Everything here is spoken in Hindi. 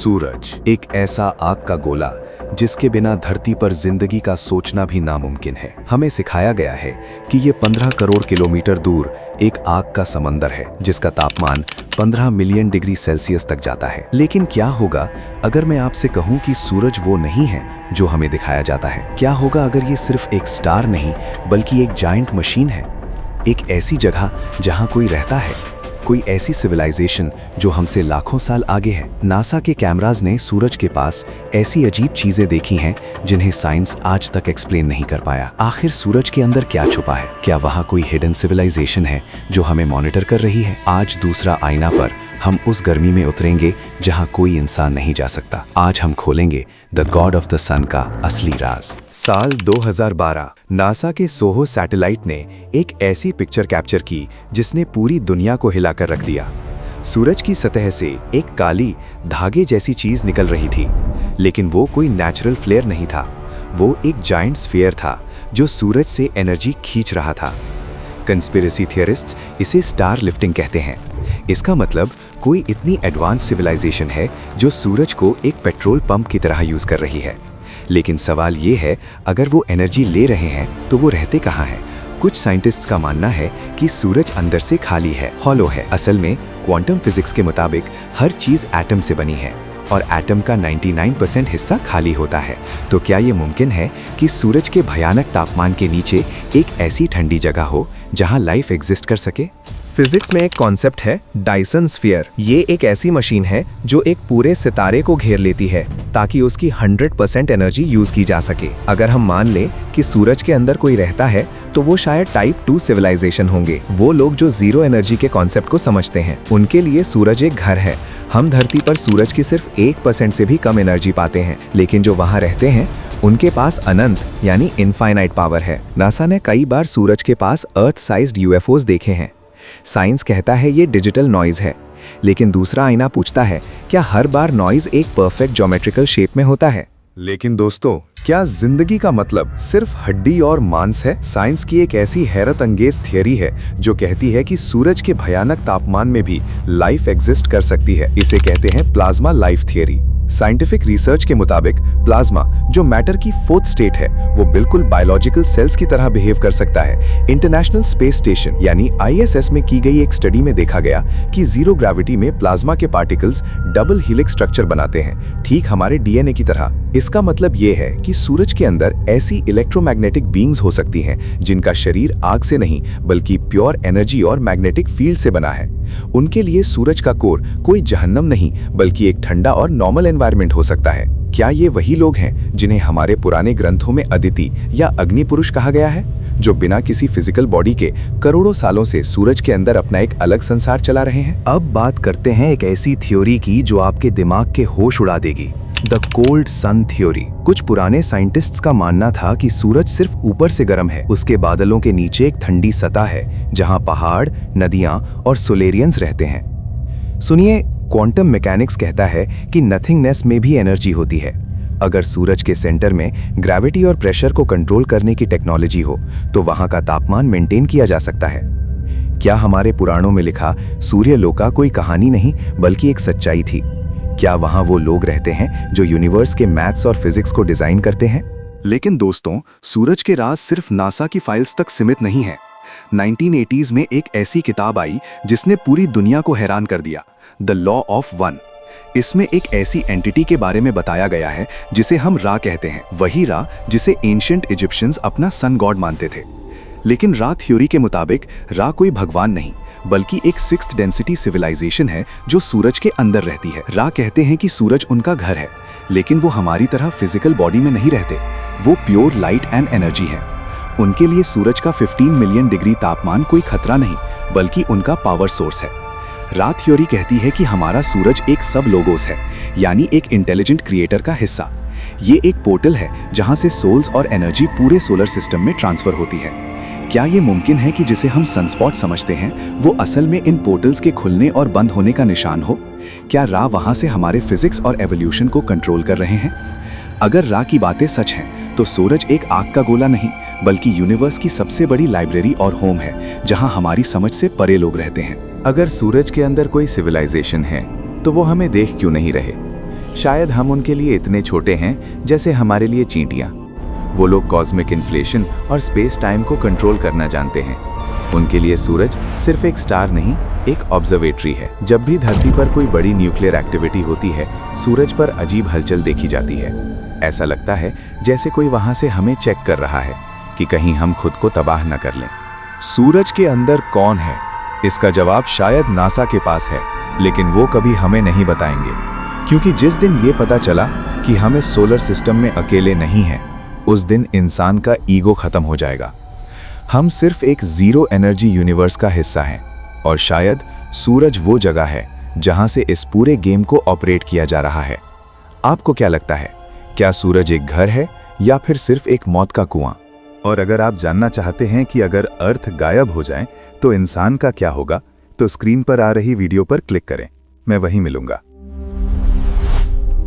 सूरज एक ऐसा आग का गोला जिसके बिना धरती पर जिंदगी का सोचना भी नामुमकिन है। हमें सिखाया गया है कि ये 15 करोड़ किलोमीटर दूर एक आग का समंदर है जिसका तापमान 15 मिलियन डिग्री सेल्सियस तक जाता है। लेकिन क्या होगा अगर मैं आपसे कहूं कि सूरज वो नहीं है जो हमें दिखाया जाता है? क्या होगा अगर ये सिर्फ एक स्टार नहीं बल्कि एक जायंट मशीन है, एक ऐसी जगह जहां कोई रहता है, कोई ऐसी सिविलाइजेशन जो हमसे लाखों साल आगे है? नासा के कैमराज ने सूरज के पास ऐसी अजीब चीजें देखी हैं जिन्हें साइंस आज तक एक्सप्लेन नहीं कर पाया। आखिर सूरज के अंदर क्या छुपा है? क्या वहाँ कोई हिडन सिविलाइजेशन है जो हमें मॉनिटर कर रही है? आज दूसरा आईना पर हम उस गर्मी में उतरेंगे जहां कोई इंसान नहीं जा सकता। आज हम खोलेंगे द गॉड ऑफ द सन का असली राज। साल 2012 नासा के सोहो सैटेलाइट ने एक ऐसी पिक्चर कैप्चर की जिसने पूरी दुनिया को हिलाकर रख दिया। सूरज की सतह से एक काली धागे जैसी चीज निकल रही थी, लेकिन वो कोई नेचुरल फ्लेयर नहीं था। वो एक जायंट स्फीयर था जो सूरज से एनर्जी खींच रहा था। कंस्पिरेसी थियरिस्ट्स इसे स्टार लिफ्टिंग कहते हैं। इसका मतलब कोई इतनी एडवांस सिविलाइजेशन है जो सूरज को एक पेट्रोल पंप की तरह यूज कर रही है। लेकिन सवाल ये है, अगर वो एनर्जी ले रहे हैं तो वो रहते कहाँ हैं? कुछ साइंटिस्ट्स का मानना है कि सूरज अंदर से खाली है, हॉलो है। असल में क्वांटम फिजिक्स के मुताबिक हर चीज एटम से बनी है और एटम का 99% हिस्सा खाली होता है। तो क्या ये मुमकिन है कि सूरज के भयानक तापमान के नीचे एक ऐसी ठंडी जगह हो जहां लाइफ एग्जिस्ट कर सके? फिजिक्स में एक कॉन्सेप्ट है डायसन स्फीयर। ये एक ऐसी मशीन है जो एक पूरे सितारे को घेर लेती है ताकि उसकी 100% एनर्जी यूज की जा सके। अगर हम मान लें कि सूरज के अंदर कोई रहता है तो वो शायद टाइप 2 सिविलाइजेशन होंगे। वो लोग जो जीरो एनर्जी के कॉन्सेप्ट को समझते हैं। उनके लिए सूरज एक घर है। हम धरती पर सूरज की सिर्फ 1% से भी कम एनर्जी पाते हैं, लेकिन जो वहाँ रहते हैं उनके पास अनंत यानी इनफाइनाइट पावर है। नासा ने कई बार सूरज के पास अर्थ साइज्ड यूएफओस देखे हैं। साइंस कहता है ये डिजिटल नॉइज है, लेकिन दूसरा आईना पूछता है क्या हर बार नॉइज एक परफेक्ट ज्योमेट्रिकल शेप में होता है? लेकिन दोस्तों, क्या जिंदगी का मतलब सिर्फ हड्डी और मांस है? साइंस की एक ऐसी हैरत अंगेज थियरी है जो कहती है कि सूरज के भयानक तापमान में भी लाइफ एग्जिस्ट कर सकती है। इसे कहते हैं plasma life theory. Scientific research के मुताबिक प्लाज्मा जो मैटर की फोर्थ स्टेट है वो बिल्कुल बायोलॉजिकल सेल्स की तरह बिहेव कर सकता है। इंटरनेशनल स्पेस स्टेशन यानी ISS में की गई एक स्टडी में देखा गया कि जीरो ग्रेविटी में प्लाज्मा के पार्टिकल्स डबल हेलिक्स स्ट्रक्चर बनाते हैं, ठीक हमारे DNA की तरह। इसका मतलब ये है कि सूरज के अंदर ऐसी इलेक्ट्रोमैग्नेटिक बीइंग्स हो सकती हैं जिनका शरीर आग से नहीं बल्कि प्योर एनर्जी और मैग्नेटिक फील्ड से बना है। उनके लिए सूरज का कोर कोई जहन्नम नहीं बल्कि एक ठंडा और नॉर्मल एनवायरनमेंट हो सकता है। क्या ये वही लोग हैं जिन्हें हमारे पुराने ग्रंथों में अदिति या अग्नि पुरुष कहा गया है, जो बिना किसी फिजिकल बॉडी के करोड़ों सालों से सूरज के अंदर अपना एक अलग संसार चला रहे हैं? अब बात करते हैं एक ऐसी थ्योरी की जो आपके दिमाग के होश उड़ा देगी, द कोल्ड सन थ्योरी। कुछ पुराने साइंटिस्ट्स का मानना था कि सूरज सिर्फ ऊपर से गर्म है, उसके बादलों के नीचे एक ठंडी सतह है जहां पहाड़, नदियां और सोलेरियंस रहते हैं। सुनिए, क्वांटम मैकेनिक्स कहता है कि नथिंगनेस में भी एनर्जी होती है। अगर सूरज के सेंटर में ग्रेविटी और प्रेशर को कंट्रोल करने की टेक्नोलॉजी हो तो वहां का तापमान मेंटेन किया जा सकता है। क्या हमारे पुराणों में लिखा सूर्यलोका कोई कहानी नहीं बल्कि एक सच्चाई थी? क्या वहां वो लोग रहते हैं जो यूनिवर्स के मैथ्स और फिजिक्स को डिजाइन करते हैं? लेकिन दोस्तों, सूरज के राज सिर्फ नासा की फाइल्स तक सीमित नहीं है। 1980s में एक ऐसी किताब आई जिसने पूरी दुनिया को हैरान कर दिया, द लॉ ऑफ वन। इसमें एक ऐसी एंटिटी के बारे में बताया गया है जिसे हम रा कहते हैं, वही रा जिसे एंशिएंट इजिप्शियंस अपना सन गॉड मानते थे। लेकिन रा थ्योरी के मुताबिक रा कोई भगवान नहीं बल्कि एक 6th डेंसिटी सिविलाइजेशन है जो सूरज के अंदर रहती है। रा कहते हैं कि सूरज उनका घर है, लेकिन वो हमारी तरह फिजिकल बॉडी में नहीं रहते। वो प्योर लाइट एंड एनर्जी है। उनके लिए सूरज का 15 मिलियन डिग्री तापमान कोई खतरा नहीं बल्कि उनका पावर सोर्स है। रा थ्योरी कहती है कि हमारा सूरज एक सब लोगोस है, यानी एक इंटेलिजेंट क्रिएटर का हिस्सा। ये एक पोर्टल है जहां से सोल्स और एनर्जी पूरे सोलर सिस्टम में ट्रांसफर होती है। क्या ये मुमकिन है कि जिसे हम सनस्पॉट समझते हैं वो असल में इन पोर्टल्स के खुलने और बंद होने का निशान हो? क्या रा वहां से हमारे फिजिक्स और एवोल्यूशन को कंट्रोल कर रहे हैं? अगर रा की बातें सच हैं तो सूरज एक आग का गोला नहीं बल्कि यूनिवर्स की सबसे बड़ी लाइब्रेरी और होम है जहां हमारी समझ से परे लोग रहते हैं। अगर सूरज के अंदर कोई सिविलाइजेशन है तो वो हमें देख क्यों नहीं रहे? शायद हम उनके लिए इतने छोटे हैं जैसे हमारे लिए चींटियां। वो लोग कॉस्मिक इन्फ्लेशन और स्पेस टाइम को कंट्रोल करना जानते हैं। उनके लिए सूरज सिर्फ एक स्टार नहीं, एक ऑब्जर्वेटरी है। जब भी धरती पर कोई बड़ी न्यूक्लियर एक्टिविटी होती है, सूरज पर अजीब हलचल देखी जाती है। ऐसा लगता है जैसे कोई वहां से हमें चेक कर रहा है कि कहीं हम खुद को तबाह न कर लें। सूरज के अंदर कौन है? इसका जवाब शायद नासा के पास है, लेकिन वो कभी हमें नहीं बताएंगे, क्योंकि जिस दिन ये पता चला कि हम इस सोलर सिस्टम में अकेले नहीं हैं, उस दिन इंसान का ईगो खत्म हो जाएगा। हम सिर्फ एक जीरो एनर्जी यूनिवर्स का हिस्सा हैं, और शायद सूरज वो जगह है जहां से इस पूरे गेम को ऑपरेट किया जा रहा है। आपको क्या लगता है, क्या सूरज एक घर है या फिर सिर्फ एक मौत का कुआं? और अगर आप जानना चाहते हैं कि अगर अर्थ गायब हो जाए तो इंसान का क्या होगा, तो स्क्रीन पर आ रही वीडियो पर क्लिक करें। मैं वहीं मिलूंगा।